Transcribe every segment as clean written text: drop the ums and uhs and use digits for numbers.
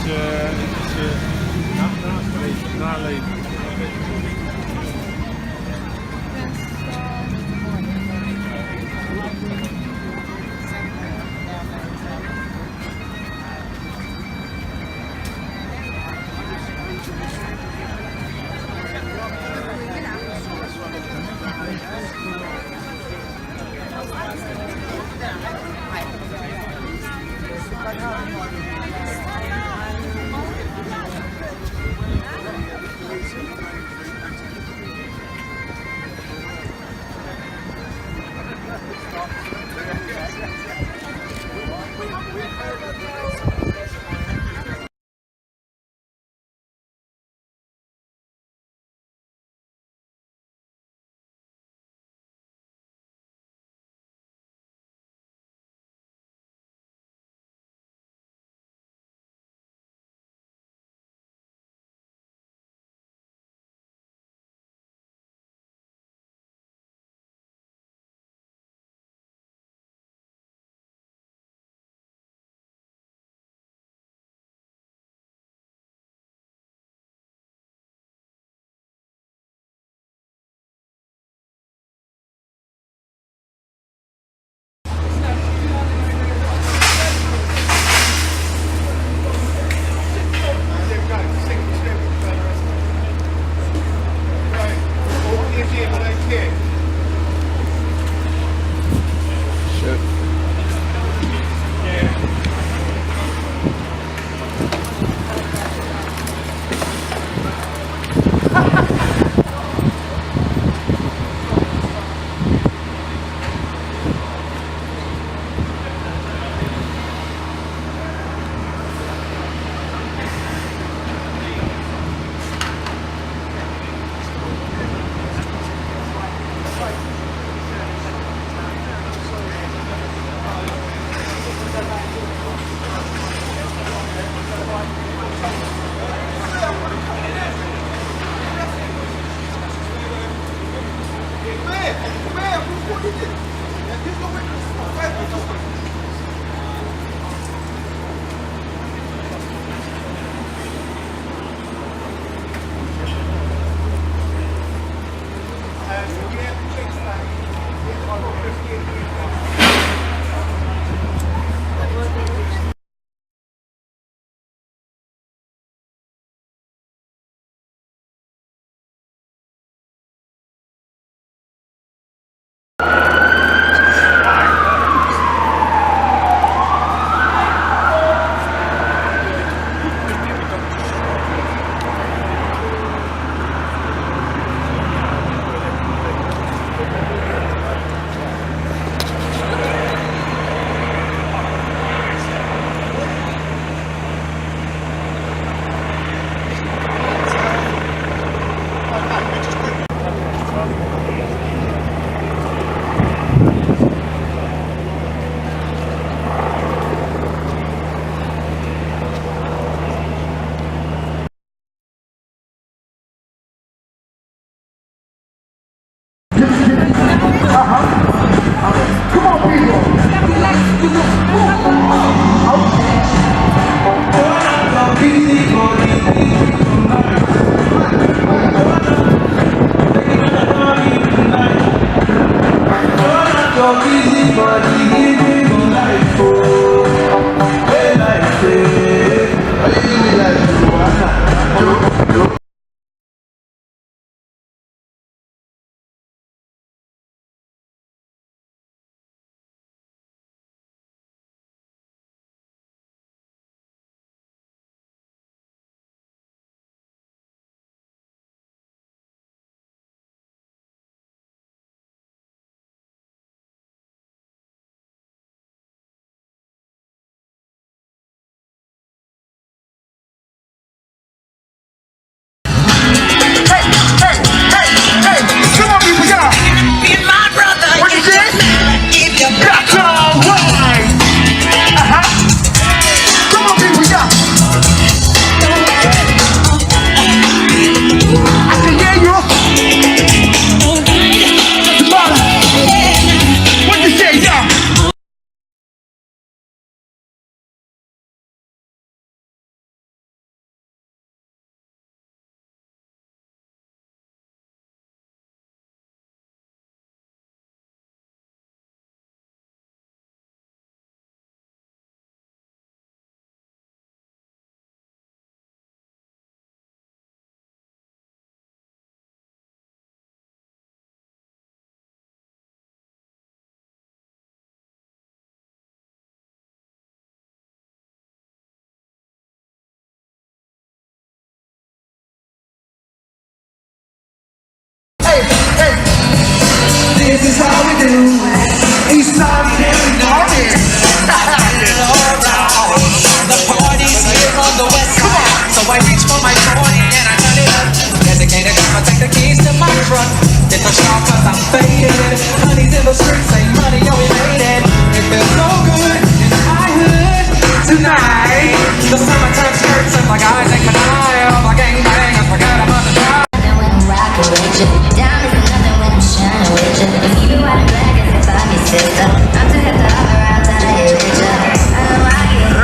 is naleven, naleven. this is how we do. He started and we know it. The party's here on the west side, so I reach for my 40 and I turn it up. Dedicated, I'ma take the keys to my truck. Get the shot cause I'm faded. Honey's in the streets, say money, yo, we made it. It feels so good in my hood tonight. The summertime skirts up like Isaac Maniah. My gang bang, I forgot about the drive. When I'm rockin' with you, diamonds are nothing when I'm shining with you. If you white and black, if it's on your sister, I'm too hip to hop around till I get richer. I know I get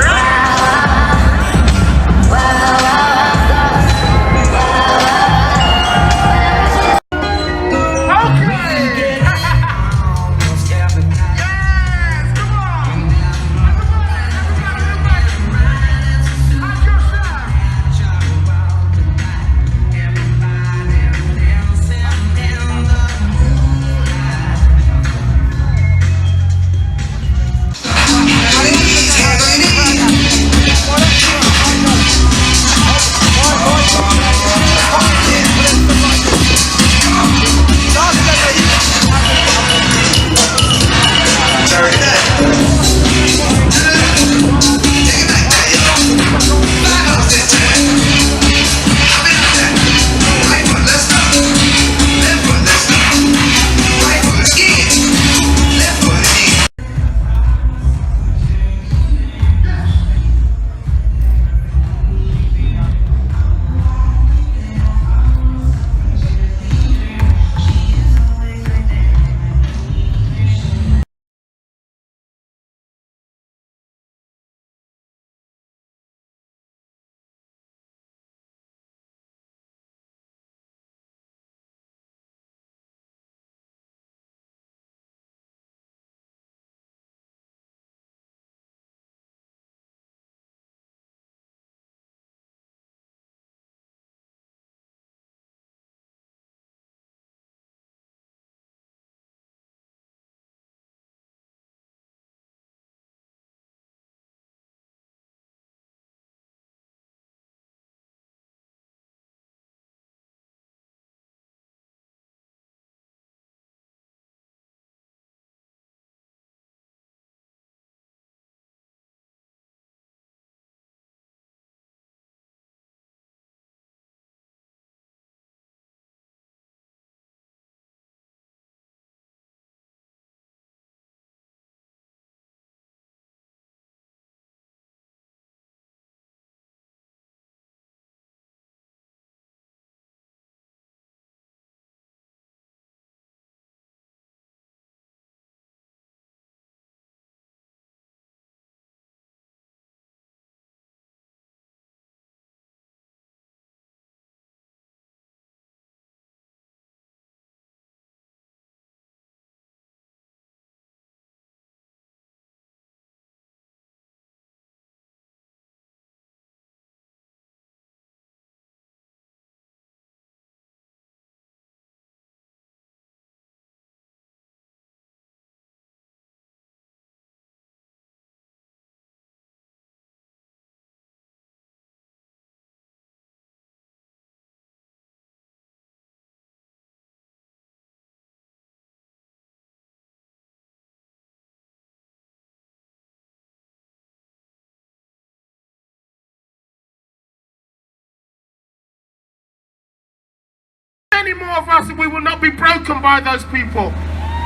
Any more of us, and we will not be broken by those people.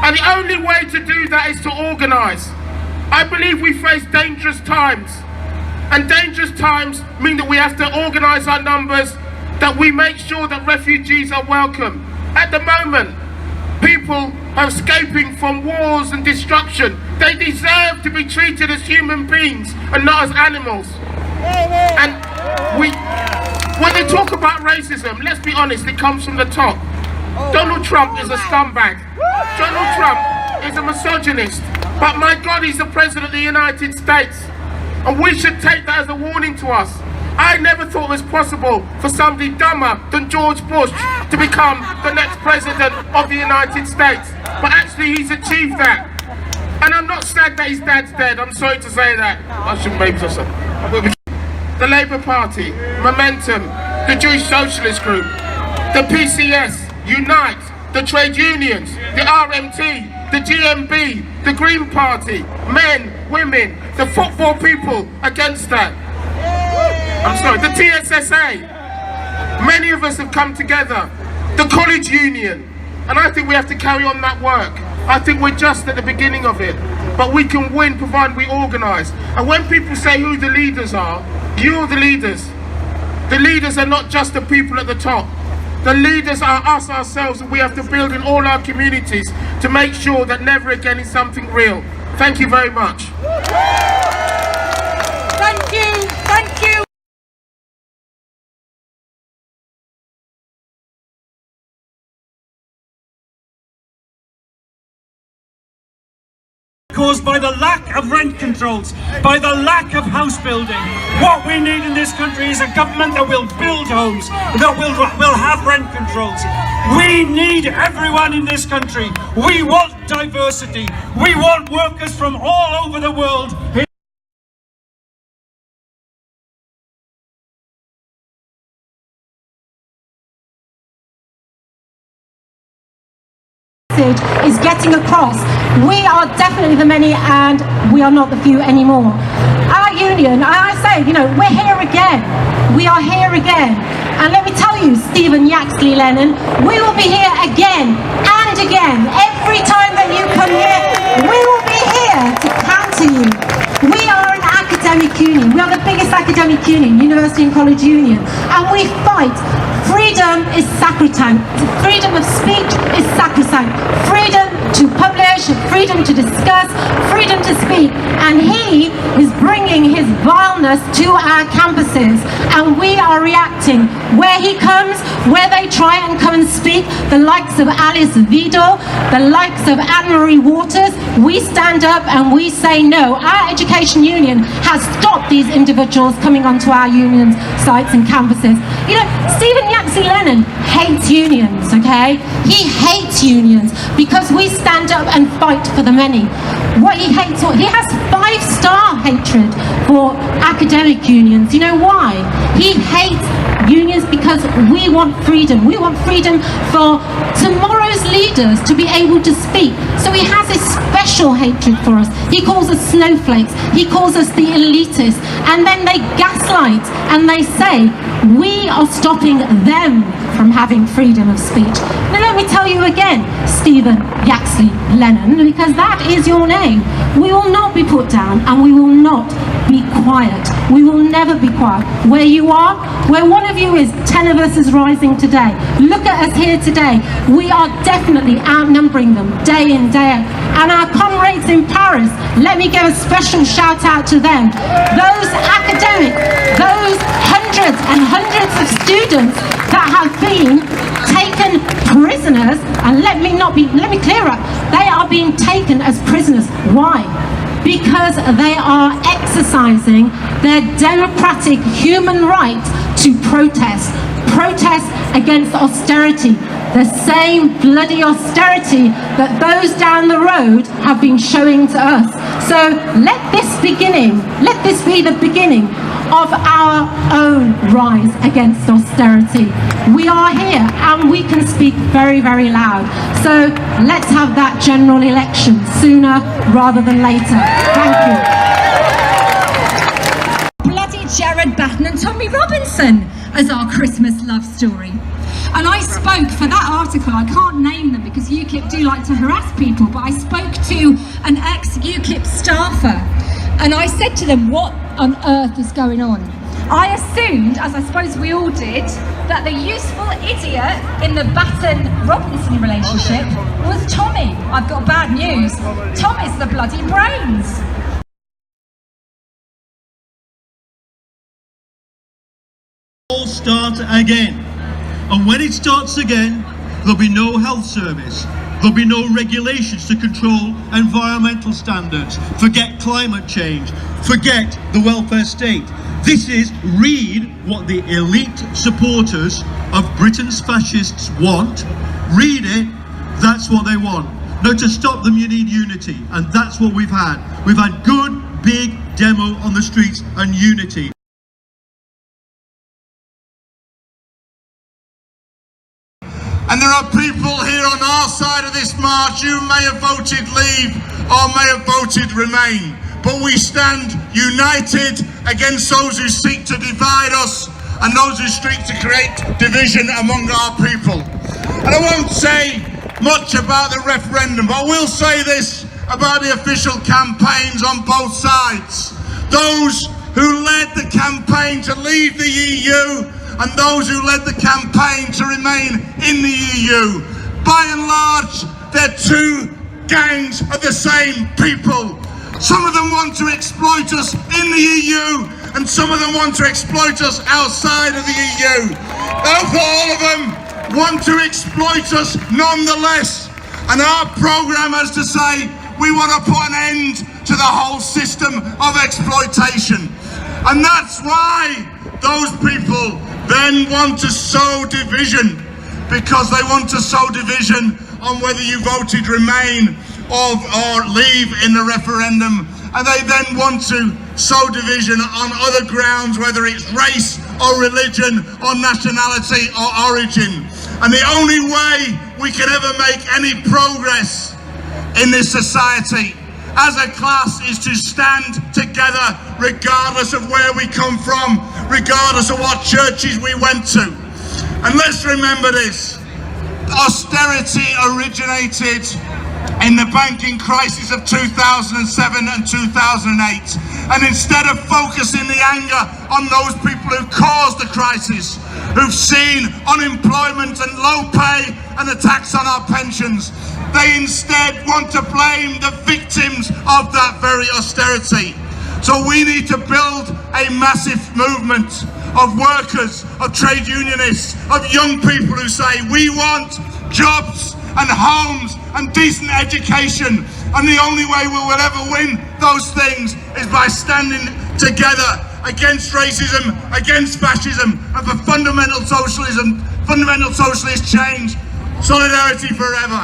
And the only way to do that is to organise. I believe we face dangerous times, and dangerous times mean that we have to organise our numbers, that we make sure that refugees are welcome. At the moment, people are escaping from wars and destruction. They deserve to be treated as human beings and not as animals. And when they talk about racism, let's be honest, it comes from the top. Donald Trump is a scumbag. Donald Trump is a misogynist. But my God, he's the President of the United States. And we should take that as a warning to us. I never thought it was possible for somebody dumber than George Bush to become the next President of the United States. But actually, he's achieved that. And I'm not sad that his dad's dead. I'm sorry to say that. I shouldn't maybe just say. The Labour Party, Momentum, the Jewish Socialist Group, the PCS, Unite, the trade unions, the RMT, the GMB, the Green Party, men, women, the football people against that. I'm sorry, the TSSA. Many of us have come together, the college union, and I think we have to carry on that work. I think we're just at the beginning of it, but we can win provided we organise. And when people say who the leaders are, you're the leaders. The leaders are not just the people at the top. The leaders are us ourselves, and we have to build in all our communities to make sure that never again is something real. Thank you very much. Thank you, thank you. Caused by the lack of rent controls, by the lack of house building. What we need in this country is a government that will build homes, that will have rent controls. We need everyone in this country. We want diversity. We want workers from all over the world. Is getting across. We are definitely the many and we are not the few anymore. Our union, I say, you know, we're here again. We are here again. And let me tell you, Stephen Yaxley Lennon, we will be here again and again. Every time that you come here, we will be here to counter you. We are an academic union. We are the biggest academic union, university and college union. And we fight. Freedom is sacrosanct. Freedom of speech is sacrosanct. Freedom to publish, freedom to discuss, freedom to speak. And he is bringing his vileness to our campuses. And we are reacting. Where he comes, where they try and come and speak, the likes of Alice Vidal, the likes of Anne-Marie Waters, we stand up and we say no. Our education union has stopped these individuals coming onto our union sites and campuses. You know, Stephen Yaxley Lennon hates unions, okay? He hates unions because we stand up and fight for the many. What he hates, he has 5-star hatred for academic unions. You know why? He hates unions because we want freedom. We want freedom for tomorrow's leaders to be able to speak. So he has a special hatred for us. He calls us snowflakes. He calls us the elitists. And then they gaslight and they say, we are stopping them from having freedom of speech. Now let me tell you again, Stephen Yaxley Lennon, because that is your name. We will not be put down and we will not be quiet. We will never be quiet. Where you are, where one of you is, 10 of us is rising today. Look at us here today. We are definitely outnumbering them day in, day out. And our comrades in Paris, let me give a special shout out to them. Those academics, those hundreds and hundreds of students that have been taken prisoners, and let me clear up, they are being taken as prisoners. Why? Because they are exercising their democratic human right to protest against austerity, the same bloody austerity that those down the road have been showing to us. So let this be the beginning of our own rise against austerity. We are here and we can speak very, very loud. So let's have that general election sooner rather than later. Thank you. Bloody Jared Batten and Tommy Robinson as our Christmas love story. And I spoke for that article, I can't name them because UKIP do like to harass people, but I spoke to an ex-UKIP staffer and I said to them, what on earth is going on? I assumed, as I suppose we all did, that the useful idiot in the Batten-Robinson relationship was Tommy. I've got bad news. Tom is the bloody brains. All start again. And when it starts again, there'll be no health service. There'll be no regulations to control environmental standards. Forget climate change. Forget the welfare state. This is, read what the elite supporters of Britain's fascists want. Read it, that's what they want. Now to stop them you need unity, and that's what we've had. We've had good, big demo on the streets and unity. And there are people here on our side of this march who may have voted Leave or may have voted Remain. But we stand united against those who seek to divide us and those who seek to create division among our people. And I won't say much about the referendum, but I will say this about the official campaigns on both sides. Those who led the campaign to leave the EU and those who led the campaign to remain in the EU. By and large, they're two gangs of the same people. Some of them want to exploit us in the EU and some of them want to exploit us outside of the EU. Therefore, all of them want to exploit us nonetheless. And our programme has to say we want to put an end to the whole system of exploitation. And that's why those people then want to sow division, because they want to sow division on whether you voted Remain or Leave in the referendum, and they then want to sow division on other grounds, whether it's race or religion or nationality or origin. And the only way we can ever make any progress in this society as a class is to stand together regardless of where we come from, regardless of what churches we went to. And let's remember this: austerity originated in the banking crisis of 2007 and 2008. And instead of focusing the anger on those people who caused the crisis, who've seen unemployment and low pay and attacks on our pensions, they instead want to blame the victims of that very austerity. So we need to build a massive movement of workers, of trade unionists, of young people who say we want jobs and homes and decent education, and the only way we will ever win those things is by standing together against racism, against fascism, and for fundamental socialism, fundamental socialist change. Solidarity forever.